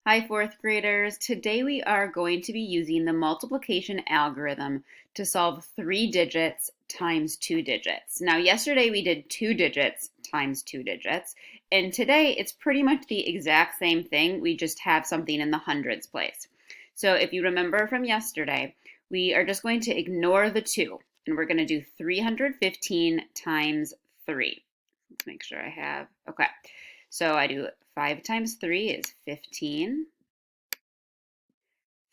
Hi, fourth graders. Today we are going to be using the multiplication algorithm to solve 3 digits times 2 digits. Now, yesterday we did 2 digits times 2 digits, and today it's pretty much the exact same thing. We just have something in the hundreds place. So if you remember from yesterday, we are just going to ignore the 2, and we're going to do 315 times 3. Let's make sure I have, okay. So I do 5 times 3 is 15.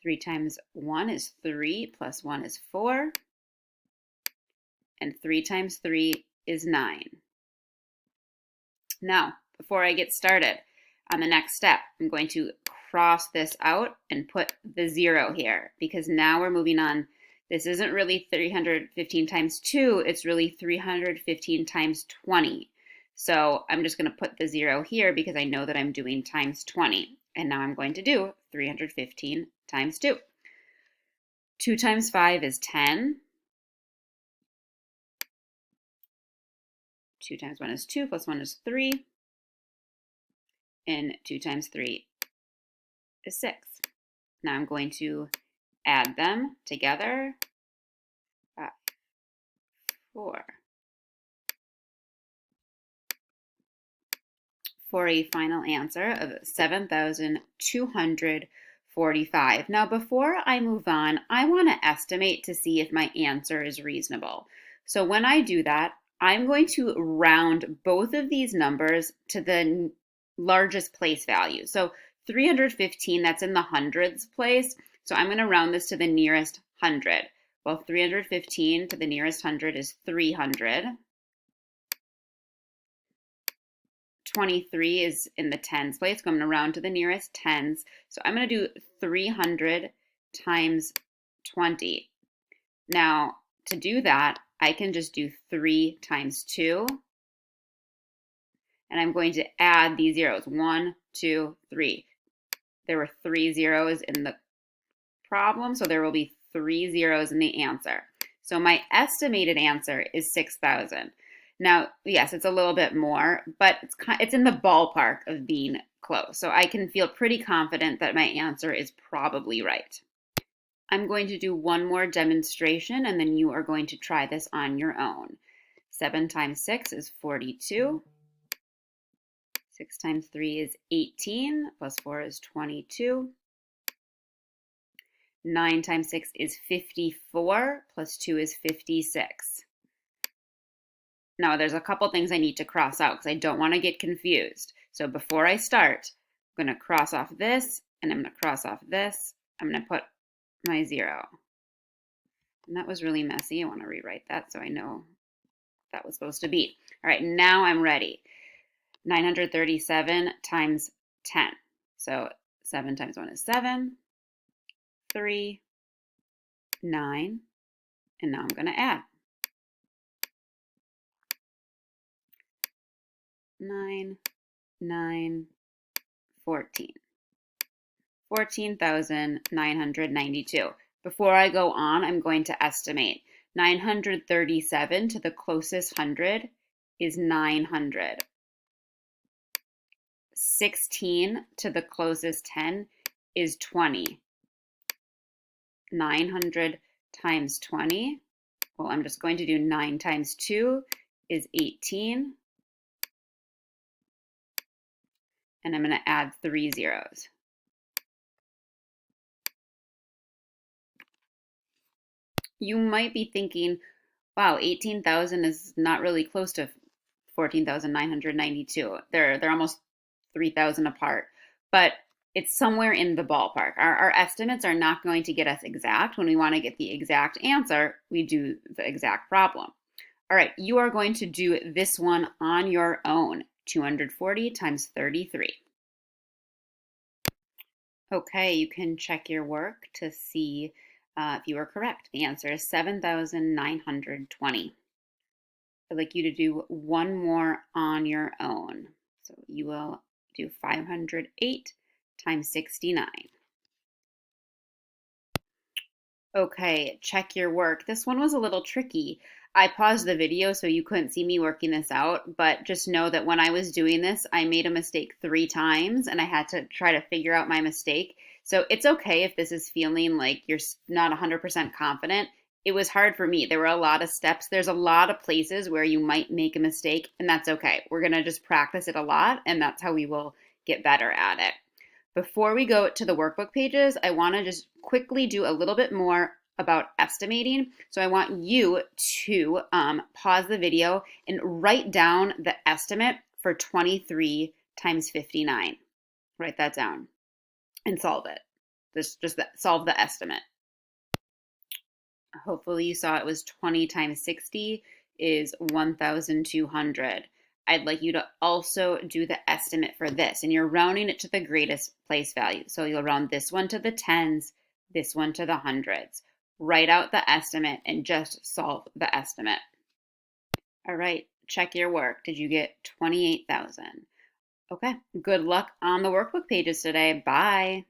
3 times 1 is 3, plus 1 is 4. And 3 times 3 is 9. Now, before I get started on the next step, I'm going to cross this out and put the 0 here, because now we're moving on. This isn't really 315 times 2, it's really 315 times 20. So I'm just going to put the 0 here because I know that I'm doing times 20. And now I'm going to do 315 times 2. 2 times 5 is 10. 2 times 1 is 2, plus 1 is 3. And 2 times 3 is 6. Now I'm going to add them together. 5, 4. For a final answer of 7,245. Now, before I move on, I want to estimate to see if my answer is reasonable. So when I do that, I'm going to round both of these numbers to the largest place value. So 315, that's in the hundreds place. So I'm going to round this to the nearest hundred. Well, 315 to the nearest hundred is 300. 23 is in the tens place, so I'm going to round to the nearest tens. So I'm going to do 300 times 20. Now, to do that, I can just do 3 times 2. And I'm going to add these zeros. 1, 2, 3. There were 3 zeros in the problem, so there will be 3 zeros in the answer. So my estimated answer is 6,000. Now, yes, it's a little bit more, but it's in the ballpark of being close. So I can feel pretty confident that my answer is probably right. I'm going to do one more demonstration, and then you are going to try this on your own. 7 times 6 is 42. 6 times 3 is 18, plus 4 is 22. 9 times 6 is 54, plus 2 is 56. Now, there's a couple things I need to cross out because I don't want to get confused. So before I start, I'm going to cross off this, and I'm going to cross off this. I'm going to put my 0. And that was really messy. I want to rewrite that so I know what that was supposed to be. All right, now I'm ready. 937 times 10. So 7 times 1 is 7. 3, 9, and now I'm going to add. 9, 9, 14. 14,992. Before I go on, I'm going to estimate. 937 to the closest hundred is 900. 16 to the closest 10 is 20. 900 times 20, well, I'm just going to do 9 times 2 is 18. And I'm going to add 3 zeros. You might be thinking, wow, 18,000 is not really close to 14,992. They're almost 3,000 apart. But it's somewhere in the ballpark. Our estimates are not going to get us exact. When we want to get the exact answer, we do the exact problem. All right, you are going to do this one on your own. 240 times 33. Okay, you can check your work to see if you are correct. The answer is 7,920. I'd like you to do one more on your own. So you will do 508 times 69. Okay, check your work. This one was a little tricky. I paused the video so you couldn't see me working this out, but just know that when I was doing this, I made a mistake 3 times and I had to try to figure out my mistake. So it's okay if this is feeling like you're not 100% confident. It was hard for me. There were a lot of steps. There's a lot of places where you might make a mistake, and that's okay. We're going to just practice it a lot, and that's how we will get better at it. Before we go to the workbook pages, I want to just quickly do a little bit more about estimating. So I want you to pause the video and write down the estimate for 23 times 59. Write that down and solve it. Solve the estimate. Hopefully you saw it was 20 times 60 is 1,200. I'd like you to also do the estimate for this, and you're rounding it to the greatest place value. So you'll round this one to the tens, this one to the hundreds. Write out the estimate and just solve the estimate. All right, check your work. Did you get 28,000? Okay, good luck on the workbook pages today. Bye.